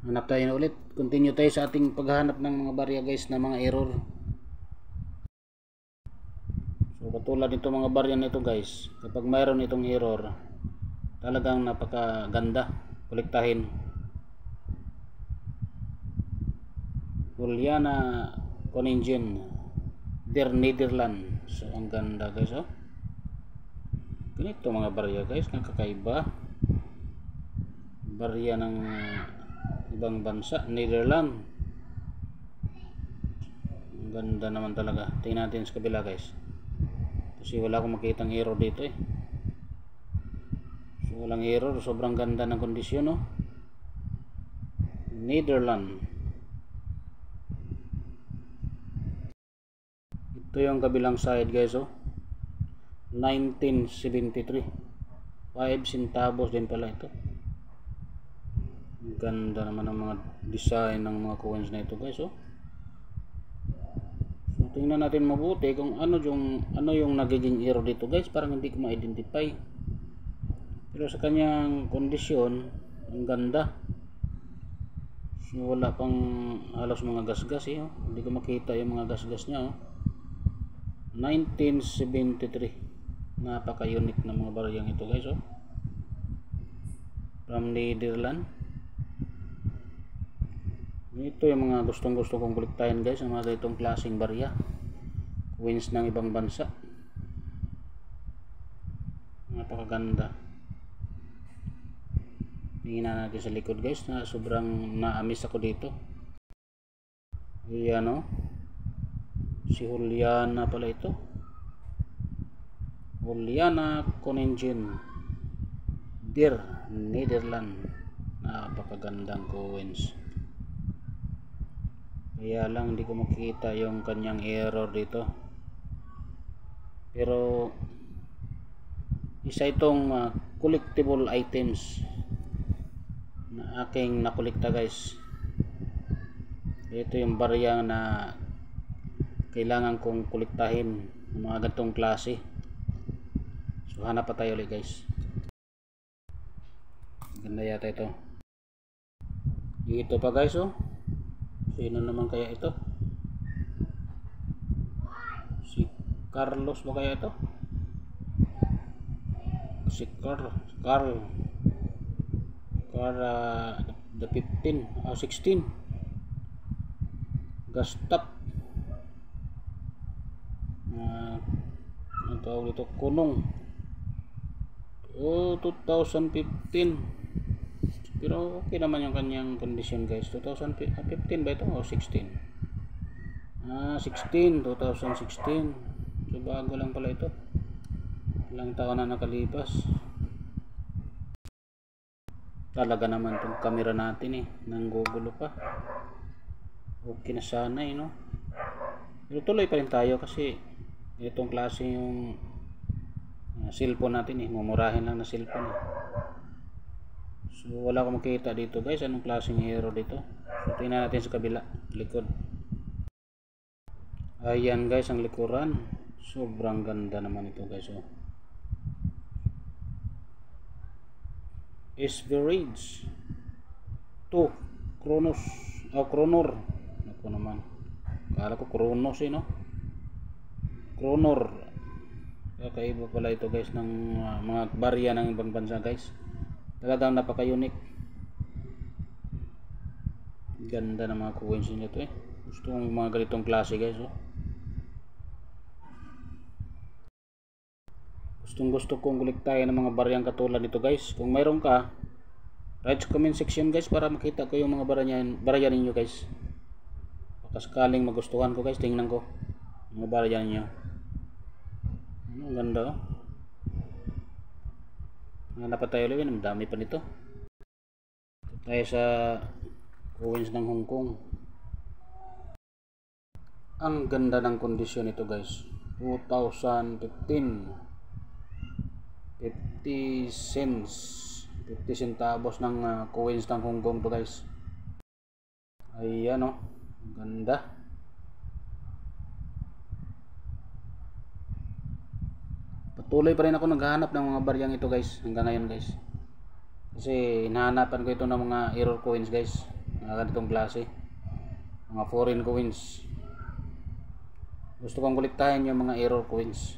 Hanap tayo na ulit. Continue tayo sa ating paghahanap ng mga barya guys na mga error. So katulad nito mga barya nito guys, kapag mayroon itong error, talagang napakaganda kolektahin. Juliana Koningen, Der Nederland. So ang ganda guys, oh. Ganito mga barya guys, nakakaiba. Barya ng ibang bansa, Netherlands. Ang ganda naman talaga. Tingnan natin sa kabila guys, kasi wala akong makitang error dito eh. So walang error, sobrang ganda ng kondisyon, no? Netherlands. Ito yung kabilang side guys, oh. 1973, 5 centavos din pala ito. Ganda naman ng mga design ng mga coins na ito guys, oh. So tingnan natin mabuti kung ano yung nagiging error dito guys, parang hindi ko ma-identify. Pero sa kanyang kondisyon, ang ganda. So wala pang halos mga gasgas eh, oh. Hindi ko makita yung mga gasgas niya, oh. 1973. Napaka-unique na mga baryang ito guys, oh. From Netherlands. Ito yung mga gustong kong kolektahin guys, ang mga itong klaseng barya, coins ng ibang bansa. Napakaganda. Tingnan natin sa likod guys, na sobrang na-amaze ako dito. Ayan, oh. Si Juliana pala ito, Juliana Koningen, Der Nederland. Napakagandang coins. Kaya lang hindi ko makikita yung kanyang error dito. Pero isa itong collectible items na aking nakolekta guys. Ito yung barya na kailangan kong kolektahin ng mga ganitong klase. So hanap pa tayo ulit guys. Ganda yata ito. Ito pa guys, oh. Sino naman kaya ito? Si Carlos ba kaya ito? Si Carl the 15 16 Gastap. Ang tawag dito, kunong. 2015. Pero okay naman yung kanyang kondisyon guys. 2015 ba ito o 16? 2016. So bago lang pala ito. Ilang taon na nakalipas. Talaga naman itong camera natin eh, nang gugulo pa. Okay na sana eh, no? Pero tuloy pa rin tayo kasi itong klase yung cellphone natin eh, mumurahin lang na cellphone eh. So wala akong makita dito guys, anong klaseng error dito. So tingnan natin sa kabila, likod. Ayan guys ang likuran. Sobrang ganda naman ito guys, oh. Average 2 Kronos, Kronor. Ako naman, akala ko Kronos eh, no? Kronor. Kakaiba pala ito guys ng mga barya ng ibang bansa guys. Talagang napaka-unique. Ganda ng mga coins nito eh. Gusto kong mga ganitong klase guys, oh. Gusto kong kolektahin ng mga baryang katulad nito guys. Kung mayroon ka, write sa comment section guys para makita ko yung mga barya ninyo guys. Baka sakaling magustuhan ko guys, tingnan ko mga barya ninyo. Ang ganda, oh. Hanap pa tayo ulit, ang dami pa nito. Ito tayo sa coins ng Hong Kong. Ang ganda ng kondisyon nito guys. 2015, 50 cents, 50 centavos ng coins ng Hong Kong to guys. Ayan, oh. Ganda. Patuloy pa rin ako naghahanap ng mga baryang ito guys hanggang ngayon guys. Kasi hinahanapan ko ito ng mga error coins guys. mga ganitong klase, mga foreign coins. Gusto kong kolektahin yung mga error coins.